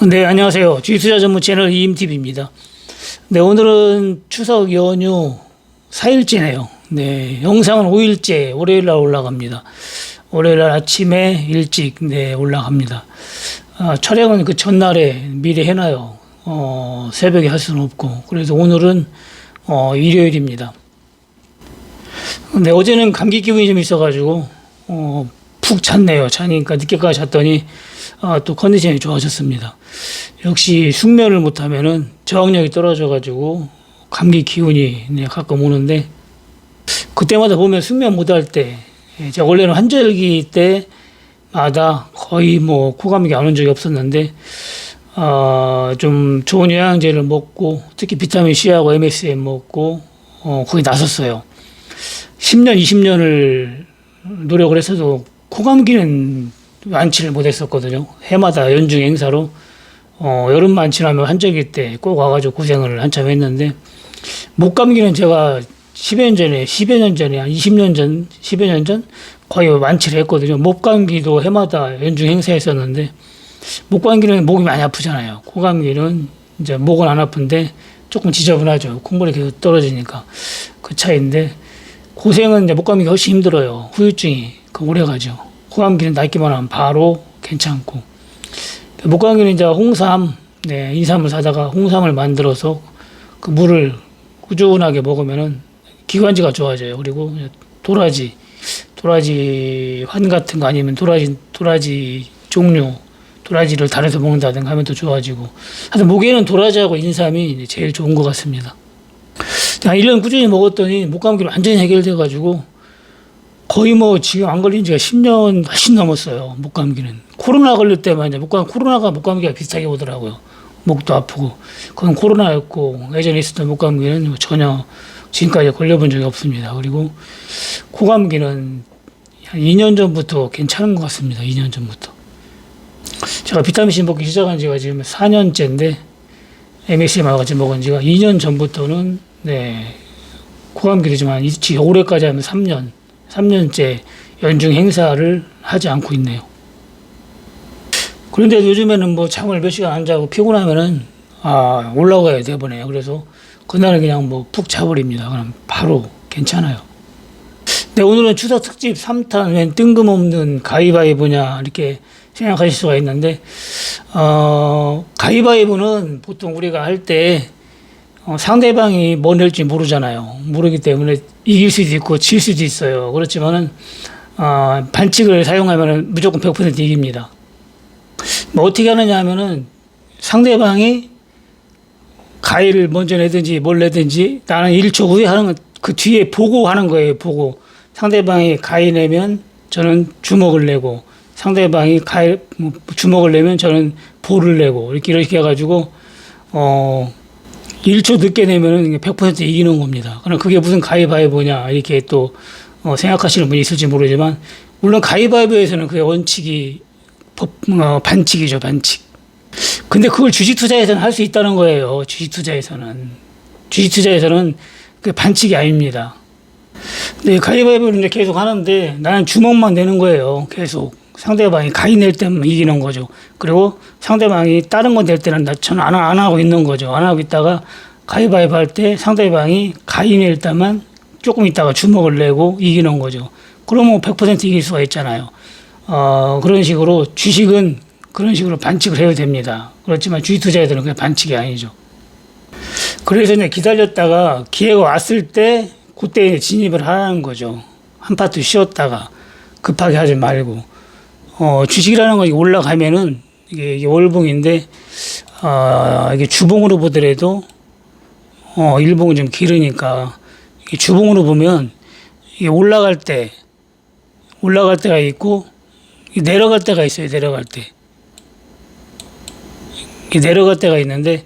네, 안녕하세요. 주식투자 전문 채널 이임TV입니다. 네, 오늘은 추석 연휴 4일째네요. 네, 영상은 5일째 월요일 날 올라갑니다. 월요일 날 아침에 일찍 올라갑니다. 촬영은 그 전날에 미리 해놔요. 새벽에 할 수는 없고. 그래서 오늘은 일요일입니다. 네, 어제는 감기 기운이 좀 있어가지고 푹 잤네요. 자니까 늦게까지 잤더니 또 컨디션이 좋아졌습니다. 역시 숙면을 못하면은 저항력이 떨어져가지고 감기 기운이 가끔 오는데, 그때마다 보면 숙면 못할 때, 제가 원래는 환절기 때마다 거의 코감기 안 온 적이 없었는데, 좀 좋은 영양제를 먹고 특히 비타민 C하고 MSM 먹고 거의 나섰어요. 10년, 20년을 노력을 했어도 코감기는 완치를 못했었거든요. 해마다 연중 행사로 여름만 지나면 환절기 때 꼭 와가지고 고생을 한참 했는데, 목감기는 제가 10여 년 전에, 한 20년 전, 10여 년 전 거의 완치를 했거든요. 목감기도 해마다 연중 행사했었는데, 목감기는 목이 많이 아프잖아요. 코감기는 이제 목은 안 아픈데 조금 지저분하죠. 콧물이 계속 떨어지니까. 그 차이인데, 고생은 이제 목감기가 훨씬 힘들어요. 후유증이 오래 가죠. 코감기는 낫기만 하면 바로 괜찮고, 목감기는 이제 홍삼, 인삼을 사다가 홍삼을 만들어서 그 물을 꾸준하게 먹으면은 기관지가 좋아져요. 그리고 도라지 환 같은 거 아니면 도라지 종류, 도라지를 달여서 먹는다든가 하면 또 좋아지고. 하여튼 목에는 도라지하고 인삼이 제일 좋은 것 같습니다. 1년 꾸준히 먹었더니 목감기를 완전히 해결돼가지고 거의 지금 안 걸린 지가 10년 훨씬 넘었어요. 목감기는. 코로나 걸릴 때만 이제 코로나가 목감기가 비슷하게 오더라고요. 목도 아프고. 그건 코로나였고, 예전에 있었던 목감기는 전혀 지금까지 걸려본 적이 없습니다. 그리고 코감기는 한 2년 전부터 괜찮은 것 같습니다. 2년 전부터. 제가 비타민C 먹기 시작한 지가 지금 4년째인데, MSM하고 같이 먹은 지가 2년 전부터는, 코감기도 지만 올해까지 하면 3년째 연중 행사를 하지 않고 있네요. 그런데 요즘에는 잠을 몇 시간 안 자고 피곤하면은, 올라가야 되버네요. 그래서 그날은 그냥 푹 자버립니다. 그럼 바로 괜찮아요. 네, 오늘은 추석 특집 3탄, 웬 뜬금없는 가위바위보냐, 이렇게 생각하실 수가 있는데, 가위바위보는 보통 우리가 할 때, 상대방이 뭐 낼지 모르잖아요. 모르기 때문에 이길 수도 있고 질 수도 있어요. 그렇지만은, 반칙을 사용하면 무조건 100% 이깁니다. 어떻게 하느냐 하면은, 상대방이 가위를 먼저 내든지 뭘 내든지 나는 1초 후에 하는, 그 뒤에 보고 하는 거예요. 보고. 상대방이 가위 내면 저는 주먹을 내고, 상대방이 주먹을 내면 저는 볼을 내고, 이렇게 해가지고, 1초 늦게 내면은 100% 이기는 겁니다. 그럼 그게 무슨 가위바위보냐, 이렇게 또, 생각하시는 분이 있을지 모르지만, 물론 가위바위보에서는 그게 원칙이, 반칙이죠, 반칙. 근데 그걸 주식 투자에서는 할 수 있다는 거예요, 주식 투자에서는. 주식 투자에서는 그게 반칙이 아닙니다. 네, 가위바위보를 이제 계속 하는데, 나는 주먹만 내는 거예요, 계속. 상대방이 가위 낼 때만 이기는 거죠. 그리고 상대방이 다른 거 낼 때는 저는 안 하고 있는 거죠. 안 하고 있다가 가위바위보 할 때 상대방이 가위 낼 때만 조금 있다가 주먹을 내고 이기는 거죠. 그러면 100% 이길 수가 있잖아요. 그런 식으로 주식은 그런 식으로 반칙을 해야 됩니다. 그렇지만 주식 투자에서는 그게 반칙이 아니죠. 그래서 이제 기다렸다가 기회가 왔을 때 그때 진입을 하라는 거죠. 한 파트 쉬었다가 급하게 하지 말고. 주식이라는 거 올라가면은 이게 월봉인데, 이게 주봉으로 보더라도, 일봉은 좀 길으니까, 이게 주봉으로 보면, 이게 올라갈 때가 있고, 내려갈 때가 있어요, 내려갈 때. 이게 내려갈 때가 있는데,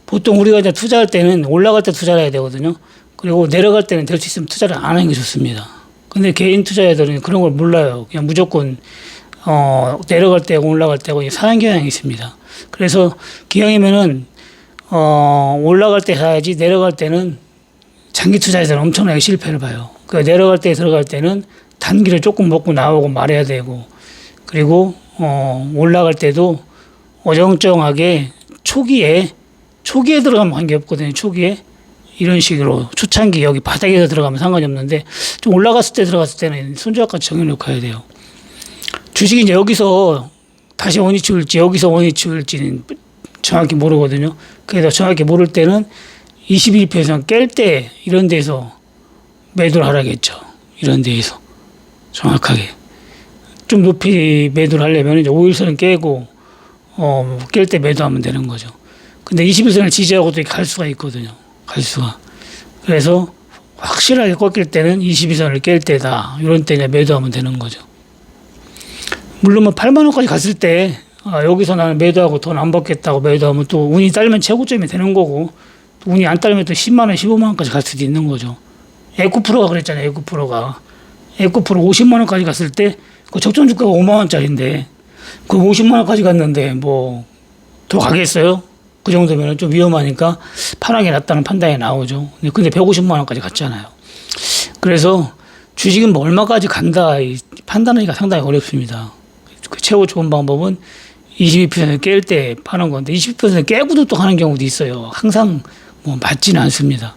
보통 우리가 이제 투자할 때는 올라갈 때 투자를 해야 되거든요. 그리고 내려갈 때는 될 수 있으면 투자를 안 하는 게 좋습니다. 근데 개인 투자자들은 그런 걸 몰라요. 그냥 무조건, 내려갈 때고 올라갈 때고 사는 경향이 있습니다. 그래서 기왕이면은, 올라갈 때 사야지, 내려갈 때는 장기 투자에서는 엄청나게 실패를 봐요. 그러니까 내려갈 때 들어갈 때는 단기를 조금 먹고 나오고 말해야 되고, 그리고 올라갈 때도 어정쩡하게 초기에 들어가면 관계없거든요. 초기에 이런 식으로 초창기 여기 바닥에서 들어가면 상관이 없는데 좀 올라갔을 때 들어갔을 때는 손절가치 정해놓고 가야 돼요. 주식이 이제 여기서 다시 원위치 올지 여기서 원위치 올지는 정확히 모르거든요. 그래서 정확히 모를 때는 21%에서 깰 때 이런 데서 매도를 하라겠죠. 이런 데에서 정확하게 좀 높이 매도를 하려면 이제 5일선을 깨고 깰 때 매도하면 되는 거죠. 근데 21선을 지지하고도 갈 수가 있거든요. 갈 수가. 그래서 확실하게 꺾일 때는 22선을 깰 때다. 이런 때 이제 매도하면 되는 거죠. 물론 뭐 8만 원까지 갔을 때 여기서 나는 매도하고 돈 안 받겠다고 매도하면 또 운이 따르면 최고점이 되는 거고 또 운이 안 따르면 또 10만 원, 15만 원까지 갈 수도 있는 거죠. 에코프로가 그랬잖아요. 에코프로 50만 원까지 갔을 때 그 적정 주가가 5만 원짜리인데 그 50만 원까지 갔는데 뭐 더 가겠어요? 그 정도면 좀 위험하니까 파랑이 낫다는 판단이 나오죠. 근데 150만 원까지 갔잖아요. 그래서 주식은 뭐 얼마까지 간다 판단하기가 상당히 어렵습니다. 그 최고 좋은 방법은 22% 깰 때 파는 건데 20% 깨고도 또 하는 경우도 있어요. 항상 뭐 맞지는 않습니다.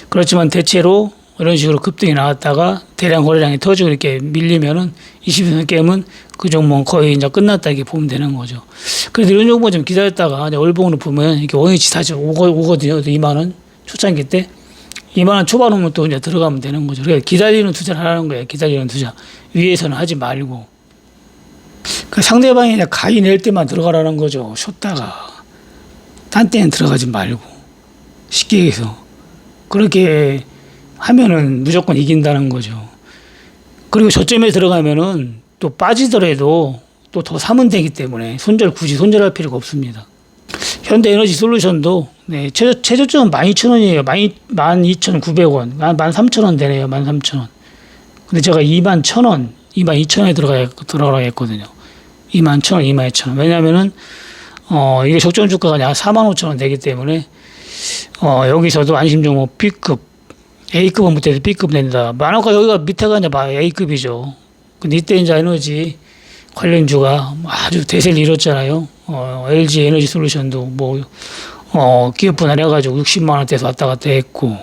그렇지만 대체로 이런 식으로 급등이 나왔다가 대량 거래량이 터지고 이렇게 밀리면은 20% 깨면 그 종목은 거의 이제 끝났다 이렇게 보면 되는 거죠. 그래서 이런 종목은 좀 기다렸다가 이제 월봉으로 보면 이렇게 원위치 다시 오거든요. 2만 원 초창기 때 2만 원 초반 오면 또 이제 들어가면 되는 거죠. 그래서 기다리는 투자를 하라는 거예요. 기다리는 투자 위에서는 하지 말고 그 상대방이 이제 가위 낼 때만 들어가라는 거죠. 쉬었다가 딴 때는 들어가지 말고 쉽게 얘기해서 그렇게 하면은 무조건 이긴다는 거죠. 그리고 저점에 들어가면은 또 빠지더라도 또 더 사면 되기 때문에 굳이 손절할 필요가 없습니다. 현대에너지솔루션도 네, 최저점은 12,000원이에요. 12,900원, 13,000원 되네요. 13,000원. 근데 제가 21,000원, 22,000원에 들어가라 했거든요. 21,000원, 22,000원. 왜냐면은 이게 적정 주가가 45,000원 되기 때문에 여기서도 안심종목 B급, A급은 못해도 B급 낸다. 만원가 여기가 밑에가 이제 A급이죠. 근데 이때 이제 에너지 관련주가 아주 대세를 이뤘잖아요. LG 에너지 솔루션도 기업 분할해가지고 60만 원대에서 왔다 갔다 했고,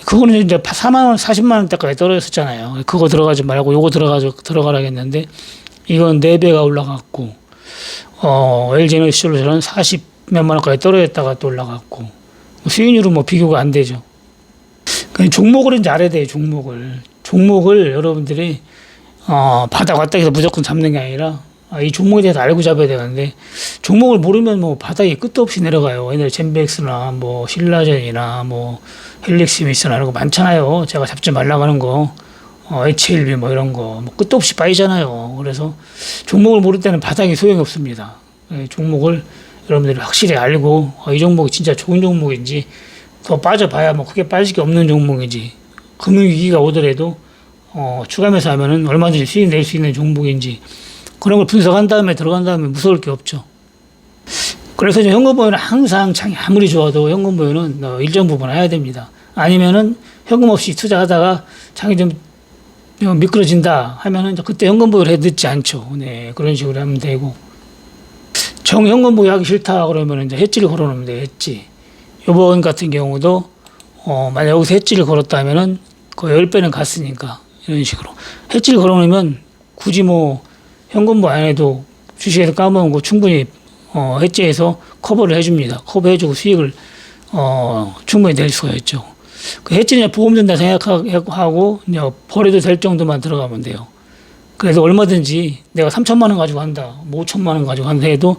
그거는 이제 4만 원, 40만 원대까지 떨어졌었잖아요. 그거 들어가지 말고 요거 들어가라겠는데, 이건 4배가 올라갔고, LG 에너지 솔루션은 40몇만 원까지 떨어졌다가 또 올라갔고, 수익률은 뭐 비교가 안 되죠. 종목을 이제 알아야 돼요, 종목을 여러분들이, 바닥 왔다 해서 무조건 잡는 게 아니라, 이 종목에 대해서 알고 잡아야 되는데, 종목을 모르면 뭐 바닥이 끝도 없이 내려가요. 옛날에 젠백스나 뭐 신라젠이나 뭐 헬릭스미스나 이런 거 많잖아요. 제가 잡지 말라고 하는 거, HLB 뭐 이런 거, 뭐 끝도 없이 빠지잖아요. 그래서 종목을 모를 때는 바닥이 소용이 없습니다. 종목을 여러분들이 확실히 알고, 이 종목이 진짜 좋은 종목인지, 더 빠져봐야 뭐 크게 빠질 게 없는 종목인지, 금융위기가 오더라도 추가 매수하면은 얼마든지 수익 낼 수 있는 종목인지 그런 걸 분석한 다음에 들어간 다음에 무서울 게 없죠. 그래서 이제 현금 보유는 항상 장이 아무리 좋아도 현금 보유는 일정 부분 해야 됩니다. 아니면은 현금 없이 투자하다가 장이 좀 미끄러진다 하면은 그때 현금 보유를 해 늦지 않죠. 네, 그런 식으로 하면 되고, 정현금 보유하기 싫다 그러면 이제 해지를 걸어놓으면 돼요. 해지. 이번 같은 경우도 만약 여기서 해지를 걸었다면은 거의 10배는 갔으니까 이런 식으로 해지를 걸어놓으면 굳이 뭐 현금보 안 해도 주식에서 까먹은 거 충분히 해지해서 커버를 해줍니다. 커버해주고 수익을 충분히 낼 수가 있죠. 그 해지는 보험 든다 생각하고 이제 버려도 될 정도만 들어가면 돼요. 그래서 얼마든지 내가 3천만 원 가지고 한다, 뭐 5천만 원 가지고 한다 해도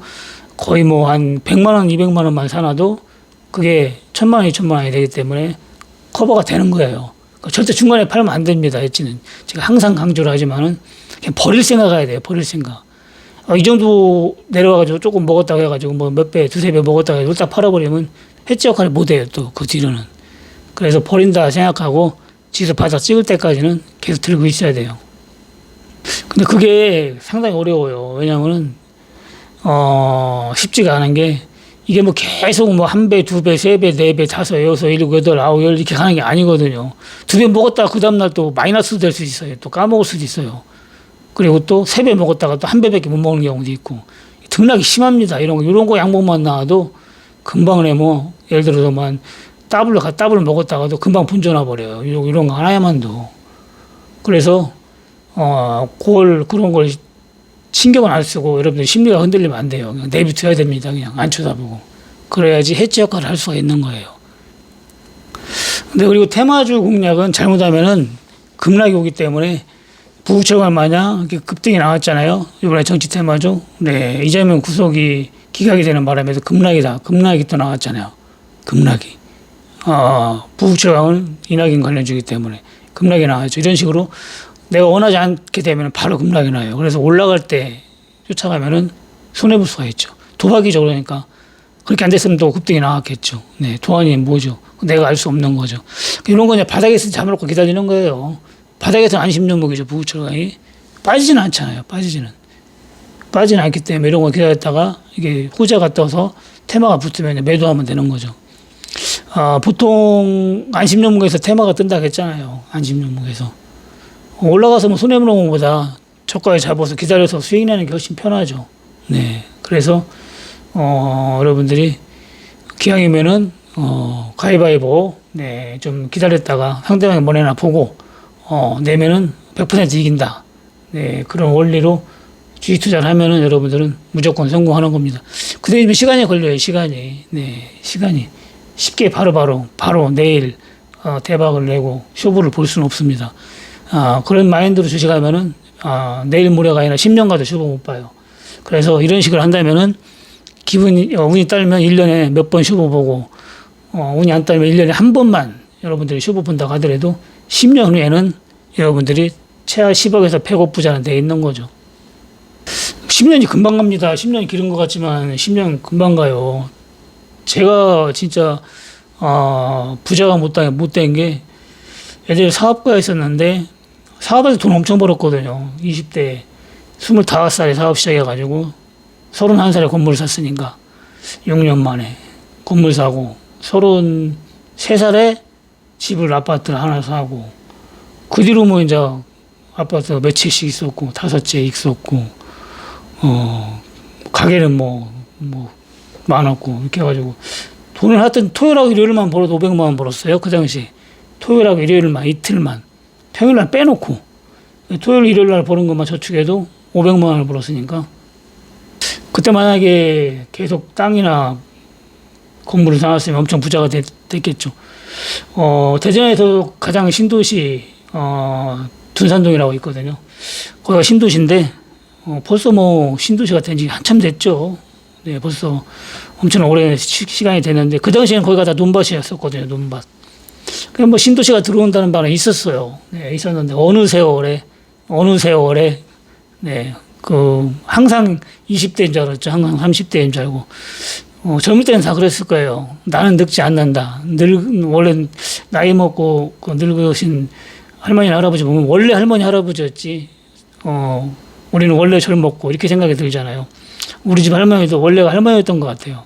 거의 뭐 한 100만 원, 200만 원만 사놔도 그게 1,000만 원, 2,000만 원이 되기 때문에 커버가 되는 거예요. 절대 중간에 팔면 안 됩니다. 해지는 제가 항상 강조를 하지만은 그냥 버릴 생각 해야 돼요. 버릴 생각. 이 정도 내려와가지고 조금 먹었다고 해가지고 뭐 몇 배, 두세 배 먹었다가 이걸 딱 팔아버리면 해지 역할을 못 해요. 또 그 뒤로는. 그래서 버린다 생각하고 지수 바닥 찍을 때까지는 계속 들고 있어야 돼요. 근데 그게 상당히 어려워요. 왜냐면은 쉽지가 않은 게, 이게 뭐 계속 뭐 1배, 2배, 3배, 4배, 5, 6, 7, 8, 9, 10 이렇게 가는 게 아니거든요. 2배 먹었다가 그 다음날 또 마이너스 될 수 있어요. 또 까먹을 수도 있어요. 그리고 또 3배 먹었다가 또 1배밖에 못 먹는 경우도 있고, 등락이 심합니다. 이런 거 양복만 나와도 금방 뭐 예를 들어서만 더블을 먹었다가도 금방 분전화 버려요. 이런 거 하나야만도. 그래서 그런 걸 신경을 안 쓰고 여러분들 심리가 흔들리면 안 돼요. 그냥 내비둬야 됩니다. 그냥 안 쳐다보고. 그래야지 해치 역할을 할 수가 있는 거예요. 근데 그리고 테마주 공략은 잘못하면은 급락이 오기 때문에 부부채권 마냥 이렇게 급등이 나왔잖아요. 이번에 정치 테마주. 네. 이재명 구속이 기각이 되는 바람에서 급락이 또 나왔잖아요. 급락이. 부부채권은 이낙연 관련주기 때문에 급락이 나왔죠. 이런 식으로 내가 원하지 않게 되면 바로 급락이 나요. 그래서 올라갈 때 쫓아가면은 손해볼 수가 있죠. 도박이죠. 그러니까. 그렇게 안 됐으면 또 급등이 나왔겠죠. 네. 도안이 뭐죠? 내가 알 수 없는 거죠. 이런 거 그냥 바닥에서 잡아놓고 기다리는 거예요. 바닥에서 안심종목이죠. 부부채권이. 빠지지는 않잖아요. 빠지지는 않기 때문에 이런 거 기다렸다가 이게 호재가 떠서 테마가 붙으면 매도하면 되는 거죠. 보통 안심종목에서 테마가 뜬다고 했잖아요. 안심종목에서. 올라가서 뭐 손해보는 것보다 저가에 잡아서 기다려서 수익 내는 게 훨씬 편하죠. 네. 그래서, 여러분들이 기왕이면은, 가위바위보, 네, 좀 기다렸다가 상대방이 뭐 내나 보고, 내면은 100% 이긴다. 네, 그런 원리로 주식 투자를 하면은 여러분들은 무조건 성공하는 겁니다. 근데 시간이 걸려요, 시간이. 네, 시간이. 쉽게 바로 내일, 대박을 내고 쇼부를 볼 수는 없습니다. 그런 마인드로 주식하면은, 내일 모레가 아니라 10년 가도 쇼부 못 봐요. 그래서 이런 식으로 한다면은 운이 따르면 1년에 몇 번 쇼부 보고, 운이 안 따르면 1년에 한 번만 여러분들이 쇼부 본다고 하더라도 10년 후에는 여러분들이 최하 10억에서 100억 부자는 돼 있는 거죠. 10년이 금방 갑니다. 10년이 길은 것 같지만 10년 금방 가요. 제가 진짜, 부자가 못 된 게 예전에 사업가에 있었는데 사업에서 돈 엄청 벌었거든요. 20대 25살에 사업 시작해가지고 31살에 건물을 샀으니까 6년 만에 건물 사고 33살에 집을 아파트를 하나 사고 그 뒤로 뭐 이제 아파트 몇 채씩 있었고 5채 있었고 가게는 뭐 많았고 이렇게 해가지고 돈을 하여튼 토요일하고 일요일만 벌어도 500만 원 벌었어요. 그 당시 토요일하고 일요일만 이틀만 평일날 빼놓고 토요일 일요일날 버는 것만 저축해도 500만 원을 벌었으니까 그때 만약에 계속 땅이나 건물을 사놨으면 엄청 부자가 됐겠죠. 대전에서 가장 신도시 둔산동이라고 있거든요. 거기가 신도시인데 벌써 뭐 신도시가 된 지 한참 됐죠. 네, 벌써 엄청 오랜 시간이 됐는데 그 당시에는 거기가 다 논밭이었었거든요. 논밭. 그냥 뭐 신도시가 들어온다는 바람이 있었어요. 네, 있었는데 어느 세월에 네, 항상 20대인 줄 알았죠. 항상 30대인 줄 알고. 젊을 때는 다 그랬을 거예요. 나는 늙지 않는다. 원래 나이 먹고 늙으신 할머니, 할아버지 보면 원래 할머니, 할아버지였지. 우리는 원래 젊었고 이렇게 생각이 들잖아요. 우리 집 할머니도 원래가 할머니였던 것 같아요.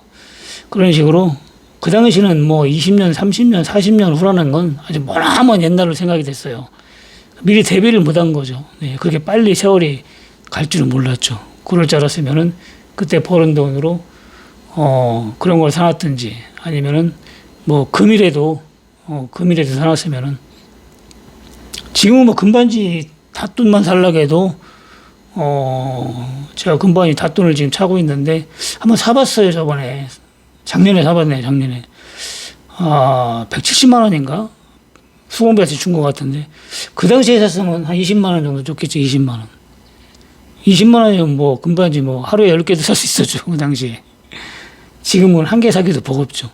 그런 식으로 그 당시는 뭐 20년, 30년, 40년 후라는 건 아주 머나먼 옛날로 생각이 됐어요. 미리 대비를 못한 거죠. 네, 그렇게 빨리 세월이 갈 줄은 몰랐죠. 그럴 줄 알았으면은 그때 버는 돈으로 그런 걸 사놨든지 아니면은 뭐 금이라도 사놨으면은 지금은 뭐 금반지 닷돈만 살라고 해도 제가 금반지 닷돈을 지금 차고 있는데 한번 사봤어요. 작년에 사봤네요. 작년에 170만 원인가 수공비한테 준 것 같은데 그 당시에 샀으면 한 20만 원 정도 줬겠죠. 20만 원이면 뭐 금반지 뭐 하루에 10개도 살 수 있었죠. 그 당시에. 지금은 한 개 사기도 버겁죠.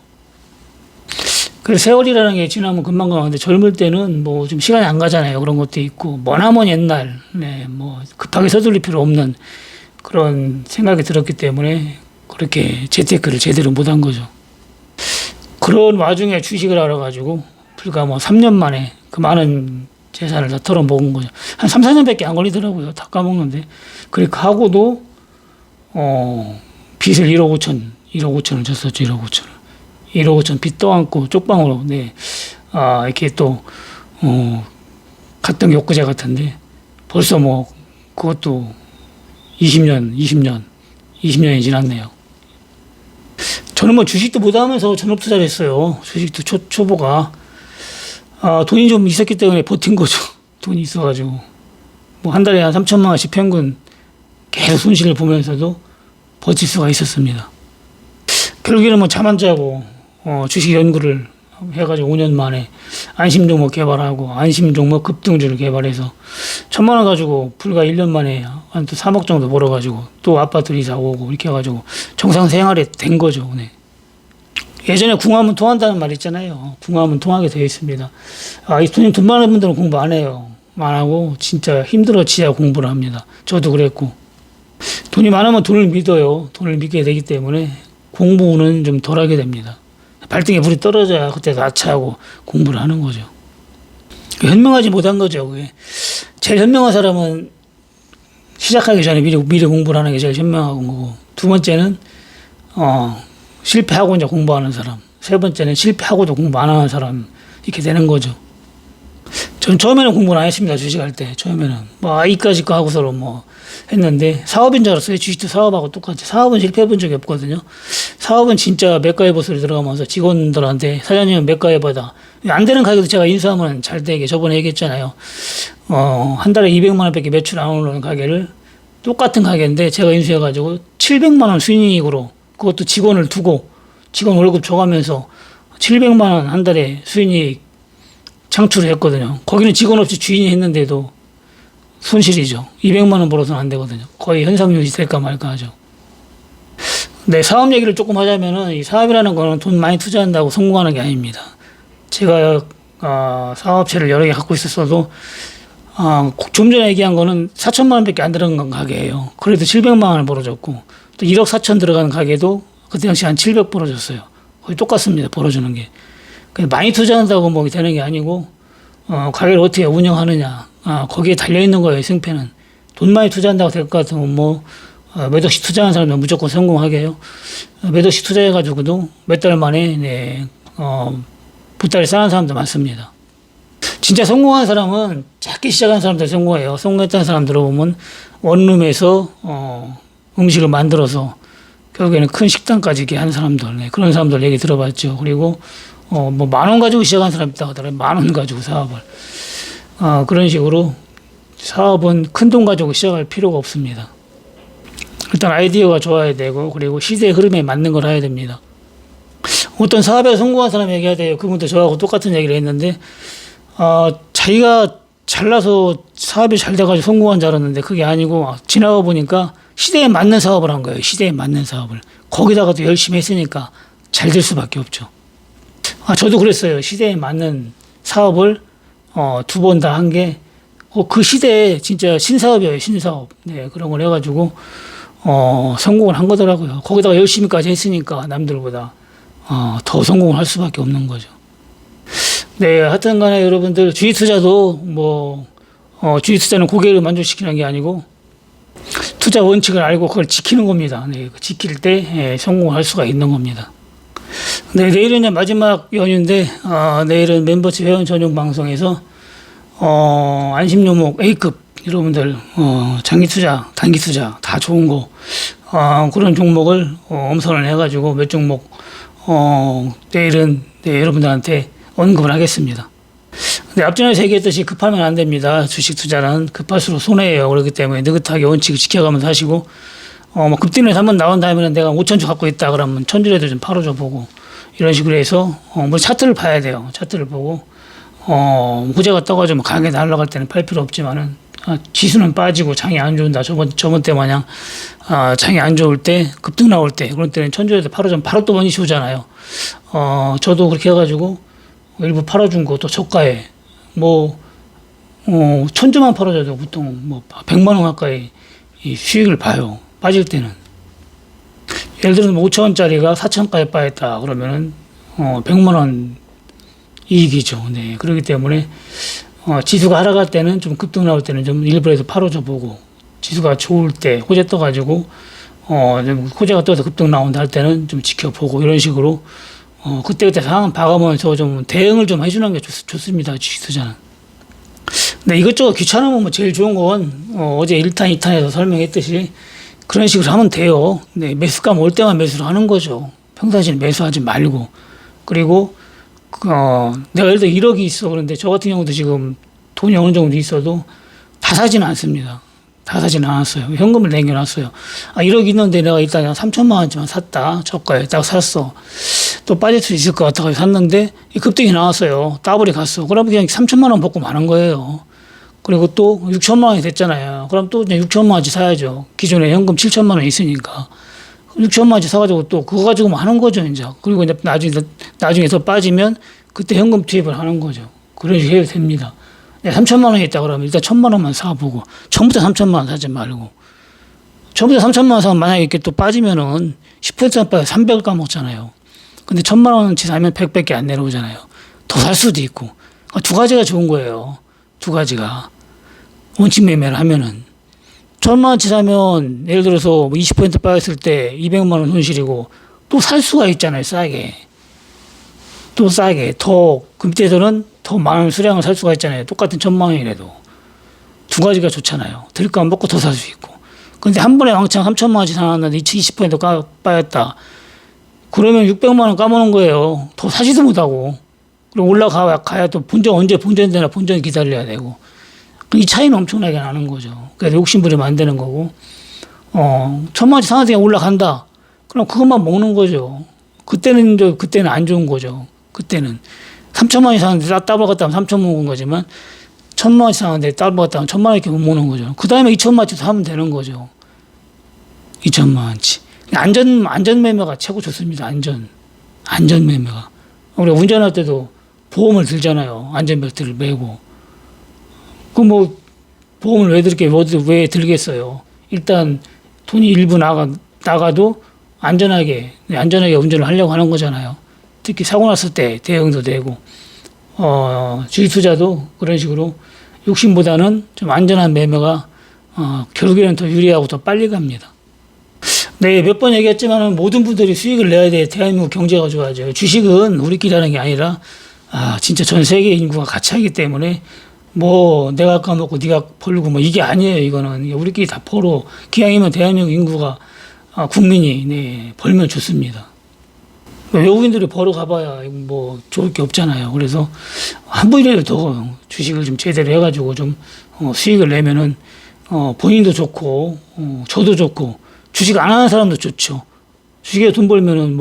그래서 세월이라는 게 지나면 금방 가는데 젊을 때는 뭐 좀 시간이 안 가잖아요. 그런 것도 있고 머나먼 옛날, 네, 뭐 급하게 서둘릴 필요 없는 그런 생각이 들었기 때문에 그렇게 재테크를 제대로 못한 거죠. 그런 와중에 주식을 알아가지고 불과 뭐 3년 만에 그 많은 재산을 다 털어먹은 거죠. 한 3, 4년밖에 안 걸리더라고요. 다 까먹는데. 그렇게 하고도 빚을 1억 5천을 졌었죠. 1억 5천을. 1억 5천 빚 떠안고 쪽방으로, 네. 이렇게 또, 갔던 게 엊그제 같은데 벌써 뭐 그것도 20년 20년이 지났네요. 저는 뭐 주식도 못하면서 전업 투자를 했어요. 주식도 초보가. 돈이 좀 있었기 때문에 버틴 거죠. 돈이 있어가지고. 뭐 한 달에 한 3천만 원씩 평균 계속 손실을 보면서도 버틸 수가 있었습니다. 결국에는 뭐 잠 안 자고, 주식 연구를 해가지고 5년 만에 안심 종목 개발하고, 안심 종목 급등주를 개발해서 1,000만 원 가지고 불과 1년 만에 한 또 3억 정도 벌어가지고 또 아파트 이사 오고 이렇게 해가지고 정상 생활이 된 거죠. 네. 예전에 궁하면 통한다는 말 있잖아요. 궁하면 통하게 되어 있습니다. 돈 많은 분들은 공부 안 해요. 안 하고 진짜 힘들어지야 공부를 합니다. 저도 그랬고. 돈이 많으면 돈을 믿어요. 돈을 믿게 되기 때문에 공부는 좀 덜 하게 됩니다. 발등에 불이 떨어져야 그때 나차하고 공부를 하는 거죠. 현명하지 못한 거죠. 그게. 제일 현명한 사람은 시작하기 전에 미리 공부를 하는 게 제일 현명한 거고, 두 번째는 실패하고 이제 공부하는 사람, 세 번째는 실패하고도 공부 안 하는 사람, 이렇게 되는 거죠. 전 처음에는 공부를 안 했습니다. 주식할 때 처음에는 이까짓 거 하고서로 했는데, 사업인 줄 알았어요. 주식도 사업하고 똑같이. 사업은 실패해 본 적이 없거든요. 사업은 진짜 맥가이버 소리 들어가면서 직원들한테 사장님은 맥가이버다, 안 되는 가게도 제가 인수하면 잘 되게, 저번에 얘기했잖아요. 한 달에 200만 원밖에 매출 안 오는 가게를, 똑같은 가게인데 제가 인수해가지고 700만 원 수익으로, 그것도 직원을 두고 직원 월급 줘가면서 700만 원 한 달에 수익 창출을 했거든요. 거기는 직원 없이 주인이 했는데도 손실이죠. 200만 원 벌어서는 안 되거든요. 거의 현상유지 될까 말까 하죠. 네, 사업 얘기를 조금 하자면은, 이 사업이라는 거는 돈 많이 투자한다고 성공하는 게 아닙니다. 제가 사업체를 여러 개 갖고 있었어도 좀 전에 얘기한 거는 4천만 원밖에 안 들어간 가게예요. 그래도 700만 원을 벌어졌고, 또 1억 4천 들어가는 가게도 그때 당시 한 700 벌어졌어요. 거의 똑같습니다. 벌어주는 게. 많이 투자한다고 뭐 되는 게 아니고, 가게를 어떻게 운영하느냐, 거기에 달려있는 거예요. 승패는. 돈 많이 투자한다고 될 것 같으면 몇 억씩 투자하는 사람은 무조건 성공하게 해요. 몇 억씩 투자해가지고도 몇 달 만에 보따리 싸는 사람도 많습니다. 진짜 성공한 사람은 작게 시작한 사람들 성공해요. 성공했다는 사람 들어보면 원룸에서 음식을 만들어서 결국에는 큰 식당까지 이렇게 한 사람들, 그런 사람들 얘기 들어봤죠. 그리고 10,000원 가지고 시작한 사람 있다고 하더라고요. 10,000원 가지고 사업을. 그런 식으로 사업은 큰돈 가지고 시작할 필요가 없습니다. 일단 아이디어가 좋아야 되고, 그리고 시대의 흐름에 맞는 걸 해야 됩니다. 어떤 사업에 성공한 사람 얘기해야 돼요. 그분도 저하고 똑같은 얘기를 했는데, 자기가 잘나서 사업이 잘 돼가지고 성공한 줄 알았는데 그게 아니고, 지나가 보니까 시대에 맞는 사업을 한 거예요. 시대에 맞는 사업을. 거기다가도 열심히 했으니까 잘 될 수밖에 없죠. 저도 그랬어요. 시대에 맞는 사업을 2번 다 한 게, 그 시대에 진짜 신사업이에요. 신사업. 네, 그런 걸 해가지고 성공을 한 거더라고요. 거기다가 열심히까지 했으니까 남들보다 더 성공을 할 수밖에 없는 거죠. 네, 하여튼 간에 여러분들, 주식 투자도 주식 투자는 고객을 만족시키는 게 아니고 투자 원칙을 알고 그걸 지키는 겁니다. 네, 지킬 때 성공을 할 수가 있는 겁니다. 네, 내일은 이제 마지막 연휴인데, 내일은 멤버십 회원 전용 방송에서 안심 종목 A급, 여러분들 장기 투자, 단기 투자 다 좋은 거, 그런 종목을 엄선을 해가지고 몇 종목 내일은 여러분들한테 언급을 하겠습니다. 근데 앞전에 얘기했듯이 급하면 안 됩니다. 주식 투자는 급할수록 손해예요. 그렇기 때문에 느긋하게 원칙을 지켜가면서 하시고, 급등에서 한번 나온 다음에는 내가 5천주 갖고 있다 그러면 천주라도 좀 팔아줘 보고, 이런 식으로 해서 차트를 봐야 돼요. 차트를 보고 호재가 떠가지고 강하게 날아갈 때는 팔 필요 없지만은, 지수는 빠지고 장이 안 좋은다, 저번 때 마냥 장이 안 좋을 때, 급등 나올 때, 그런 때는 천주라도 팔아주면 바로 또 원이 오잖아요. 저도 그렇게 해가지고 일부 팔아준 거, 또 저가에 천주만 팔아줘도 보통 100만 원 가까이 이 수익을 봐요. 빠질 때는. 예를 들어서 5천원짜리가 4천원까지 빠졌다 그러면은 100만 원 이익이죠. 네, 그렇기 때문에 지수가 하락할 때는, 좀 급등 나올 때는 좀 일부에서 팔아줘 보고, 지수가 좋을 때 호재 떠가지고 좀 호재가 떠서 급등 나온다 할 때는 좀 지켜보고, 이런 식으로 그때그때 상황 봐가면서 좀 대응을 좀 해주는 게 좋습니다. 주식 투자는. 네, 이것저것 귀찮으면 제일 좋은 건 어제 1탄, 2탄에서 설명했듯이 그런 식으로 하면 돼요. 네, 매수감 올 때만 매수를 하는 거죠. 평상시에 매수하지 말고. 그리고 내가 예를 들어 1억이 있어. 그런데 저 같은 경우도 지금 돈이 어느 정도 있어도 다 사지는 않습니다. 다 사지는 않았어요. 현금을 남겨놨어요. 1억 있는데 내가 일단 3천만 원치만 샀다. 저가에 딱 샀어. 또 빠질 수 있을 것 같아서 샀는데 급등이 나왔어요. 따블이 갔어. 그러면 그냥 3천만 원 받고 마는 거예요. 그리고 또 6천만 원이 됐잖아요. 그럼 또 6천만 원치 사야죠. 기존에 현금 7천만 원 있으니까. 6천만 원치 사가지고 또 그거 가지고 뭐 하는 거죠, 이제. 그리고 이제 나중에 더 빠지면 그때 현금 투입을 하는 거죠. 그런 식으로 해도 됩니다. 3천만 원이 있다 그러면 일단 1천만 원만 사보고, 처음부터 3천만 원 사지 말고. 처음부터 3천만 원 사면 만약에 이렇게 또 빠지면은 10% 빠져 300을 까먹잖아요. 근데 1천만 원치 사면 100밖에 안 내려오잖아요. 더 살 수도 있고. 두 가지가 좋은 거예요. 두 가지가. 원칙 매매를 하면은. 1천만 원치 사면 예를 들어서 20% 빠졌을 때 200만 원 손실이고 또 살 수가 있잖아요. 싸게. 또 싸게. 더, 그 밑에서는 더 많은 수량을 살 수가 있잖아요. 똑같은 1천만 원이라도. 두 가지가 좋잖아요. 들까 먹고 더 살 수 있고. 근데 한 번에 왕창 3천만 원치 사놨는데 20% 빠졌다. 그러면 600만 원 까먹는 거예요. 더 사지도 못하고. 그리고 올라가야 또 언제 본전되나 본전 기다려야 되고. 이 차이는 엄청나게 나는 거죠. 그래서 욕심부리면 안 되는 거고. 1천만 원치 사놨으니까 올라간다. 그럼 그것만 먹는 거죠. 그때는 안 좋은 거죠. 그때는. 3천만 원치 사는데 따블 갔다 하면 3천 먹은 거지만 1천만 원치 사는데 따블 갔다 하면 1천만 원 이렇게 못 먹는 거죠. 그 다음에 2천만 원치 사면 되는 거죠. 2천만 원치. 안전 매매가 최고 좋습니다. 안전 매매가. 우리가 운전할 때도 보험을 들잖아요. 안전벨트를 매고. 보험을 왜 들겠어요? 일단 돈이 일부 나가도 안전하게 운전을 하려고 하는 거잖아요. 특히 사고 났을 때 대응도 되고, 주식 투자도 그런 식으로 욕심보다는 좀 안전한 매매가, 결국에는 더 유리하고 더 빨리 갑니다. 네, 몇 번 얘기했지만 모든 분들이 수익을 내야 돼. 대한민국 경제가 좋아져요. 주식은 우리끼리 하는 게 아니라, 진짜 전 세계 인구가 같이 하기 때문에 내가 까먹고 네가 벌고 이게 아니에요. 이거는 우리끼리 다 벌어. 기왕이면 대한민국 인구가 국민이 벌면 좋습니다. 외국인들이 벌어 가봐야 좋을 게 없잖아요. 그래서 한 번이라도 더 주식을 좀 제대로 해가지고 좀 수익을 내면은 본인도 좋고 저도 좋고 주식 안 하는 사람도 좋죠. 주식에 돈 벌면은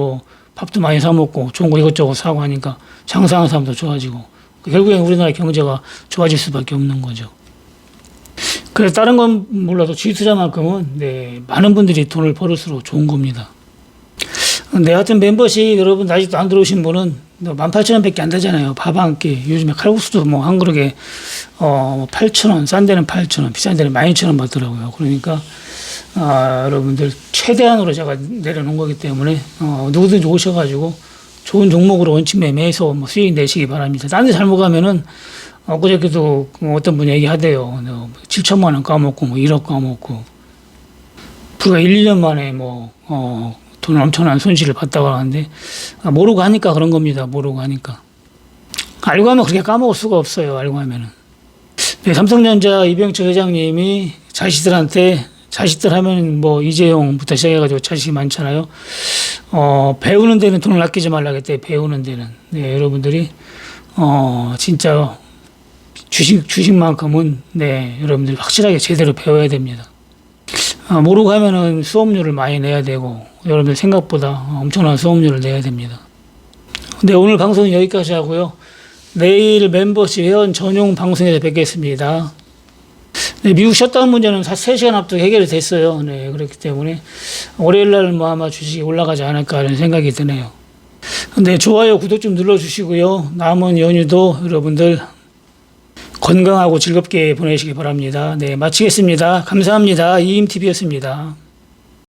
밥도 많이 사 먹고 좋은 거 이것저것 사고 하니까 장사하는 사람도 좋아지고. 결국엔 우리나라 경제가 좋아질 수밖에 없는 거죠. 그래서 다른 건 몰라도 주식 투자만큼은 많은 분들이 돈을 벌을수록 좋은 겁니다. 하여튼 멤버십 여러분 아직도 안 들어오신 분은 18,000원밖에 안 되잖아요. 밥 한 끼. 요즘에 칼국수도 한 그릇에 8,000원, 싼 데는 8,000원, 비싼 데는 12,000원 받더라고요. 그러니까 여러분들 최대한으로 제가 내려놓은 거기 때문에 누구든지 오셔가지고 좋은 종목으로 원칙 매매해서 수익 내시기 바랍니다. 딴 데 잘못 가면은 그저께도 어떤 분이 얘기하대요. 7천만 원 까먹고 1억 까먹고 불과 1, 2년 만에 돈 엄청난 손실을 봤다고 하는데 모르고 하니까 그런 겁니다. 모르고 하니까. 알고 하면 그렇게 까먹을 수가 없어요. 알고 하면은. 네, 삼성전자 이병철 회장님이 자식들 하면 이재용부터 시작해가지고 자식이 많잖아요. 배우는 데는 돈을 아끼지 말라겠대. 배우는 데는. 네, 여러분들이 진짜 주식만큼은 여러분들이 확실하게 제대로 배워야 됩니다. 모르고 하면은 수업료를 많이 내야 되고 여러분들 생각보다 엄청난 수업료를 내야 됩니다. 네, 오늘 방송은 여기까지 하고요. 내일 멤버십 회원 전용 방송에서 뵙겠습니다. 네, 미국 셧다운 문제는 3시간 앞두고 해결이 됐어요. 네, 그렇기 때문에 월요일날 아마 주식이 올라가지 않을까 하는 생각이 드네요. 네, 좋아요, 구독 좀 눌러주시고요. 남은 연휴도 여러분들 건강하고 즐겁게 보내시기 바랍니다. 네, 마치겠습니다. 감사합니다. 이임TV였습니다.